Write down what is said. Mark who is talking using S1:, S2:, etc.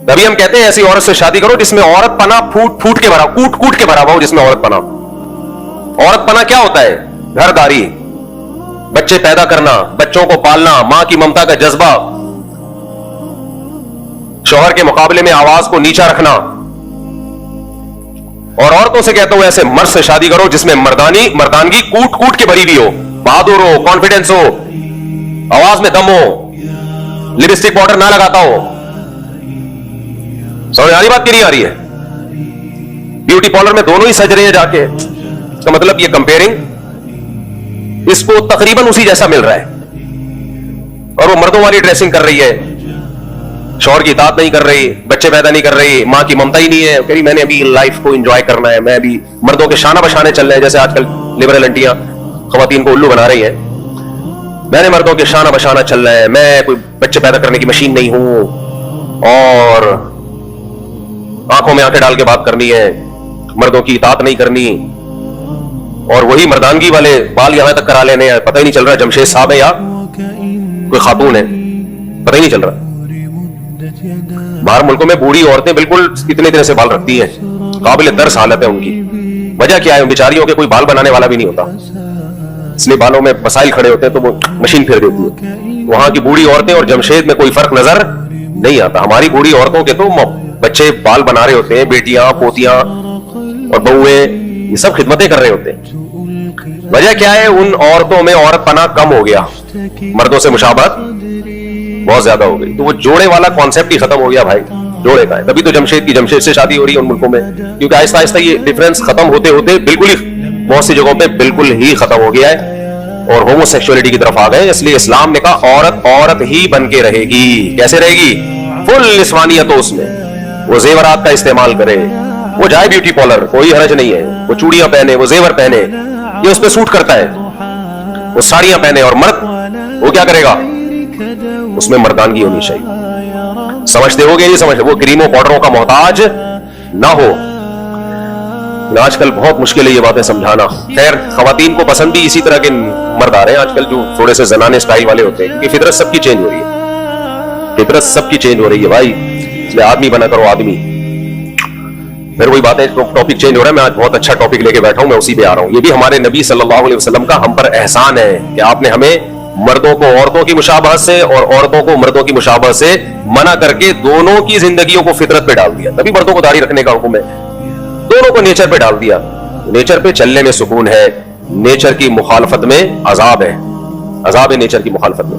S1: तभी हम कहते हैं ऐसी औरत से शादी करो जिसमें औरत पना फूट फूट के भरा, कूट कूट के भरा हुआ हो, जिसमें औरत पना। औरत पना क्या होता है? घरदारी, बच्चे पैदा करना, बच्चों को पालना, मां की ममता का जज्बा, शौहर के मुकाबले में आवाज को नीचा रखना। और औरतों से कहता हूं ऐसे मर्द से शादी करो जिसमें मर्दानगी कूट कूट के भरी हुई हो, बहादुर हो, कॉन्फिडेंस हो, आवाज में दम हो, लिपस्टिक पाउडर ना लगाता हो। समझ आ रही बात की नहीं आ रही है? ब्यूटी पार्लर में दोनों ही सज रहे हैं जाके, इसका मतलब ये कंपेयरिंग इसको तकरीबन उसी जैसा मिल रहा है। और वो मर्दों वाली ड्रेसिंग कर रही है, शौहर की इताअत नहीं कर रही, बच्चे पैदा नहीं कर रही, मां की ममता ही नहीं है, कह रही मैंने अभी लाइफ को एंजॉय करना है, मैं अभी मर्दों के शाना बशाने चल रहे हैं, जैसे आजकल लिबरल आंटियां खवातीन को उल्लू बना रही हैं। मैंने मर्दों के शाना बशाना चल रहा है, मैं कोई बच्चे पैदा करने की मशीन नहीं हूं, और आंखों में आंखें डाल के बात करनी है, मर्दों की इताअत नहीं करनी। और वही मर्दानगी वाले बाल यहां तक करा लेने, पता ही नहीं चल रहा जमशेद साहब है या कोई खातून है, पता ही नहीं चल रहा। बाहर मुल्कों में बूढ़ी औरतें बिल्कुल इतने तरह से बाल रखती हैं, काबिल दर्स हालत है उनकी। वजह क्या है? बेचारियों के कोई बाल बनाने वाला भी नहीं होता, इसलिए बालों में मसाइल खड़े होते हैं तो वो मशीन फेर देती है। वहां की बूढ़ी औरतें और जमशेद में कोई फर्क नजर नहीं आता। हमारी बूढ़ी औरतों के तो बच्चे बाल बना रहे होते हैं, बेटियां, पोतियां और बहुएं, ये सब खिदमतें कर रहे होते हैं। वजह क्या है? उन औरतों में औरतपना कम हो गया, मर्दों से मुशाबहत बहुत ज्यादा हो गई। तो वो जोड़े वाला कॉन्सेप्ट ही खत्म हो गया भाई, जोड़े का है। तभी तो जमशेद से शादी हो रही है उन मुल्कों में, क्योंकि आहिस्ता आहिस्ता ये डिफरेंस खत्म होते होते बिल्कुल ही बहुत सी जगहों पे बिल्कुल ही खत्म हो गया है और होमोसेक्सुअलिटी की तरफ आ गए। इसलिए इस्लाम ने कहा औरत औरत ही बन के रहेगी। कैसे रहेगी? फुल निस्वानियत हो उसमें, वो जेवरात का इस्तेमाल करे, वो जाए ब्यूटी पार्लर, कोई हरज नहीं है, वो चूड़ियां पहने, वो जेवर पहने, ये उस पर सूट करता है, वो साड़ियां पहने। और मर्द वो क्या करेगा? उसमें मर्दानगी होनी चाहिए। समझते होगे? ये समझते, वो क्रीमों पाउडरों का मोहताज ना हो। आजकल बहुत मुश्किल है ये बातें समझाना। खैर, खवातीन को पसंद भी इसी तरह के मर्द आ रहे हैं आजकल, जो थोड़े से जनाने स्टाइल वाले होते हैं, क्योंकि फितरत सबकी चेंज हो रही है, फितरत सबकी चेंज हो रही है भाई। इसलिए आदमी बना करो आदमी। फिर वही बातें, टॉपिक चेंज हो रहा है। मैं आज बहुत अच्छा टॉपिक लेके बैठा हूं, मैं उसी पे आ रहा हूं। ये भी हमारे नबी सल्लल्लाहु अलैहि वसल्लम का हम पर एहसान है कि आपने हमें मर्दों को औरतों की मुशाबहत से और औरतों को मर्दों की मुशाबहत से मना करके दोनों की जिंदगियों को फितरत पे डाल दिया। तभी मर्दों को दाढ़ी रखने का हुक्म है, दोनों को नेचर पे डाल दिया। नेचर पे चलने में सुकून है, नेचर की मुखालफत में अजाब है, अजाब है नेचर की मुखालफत में।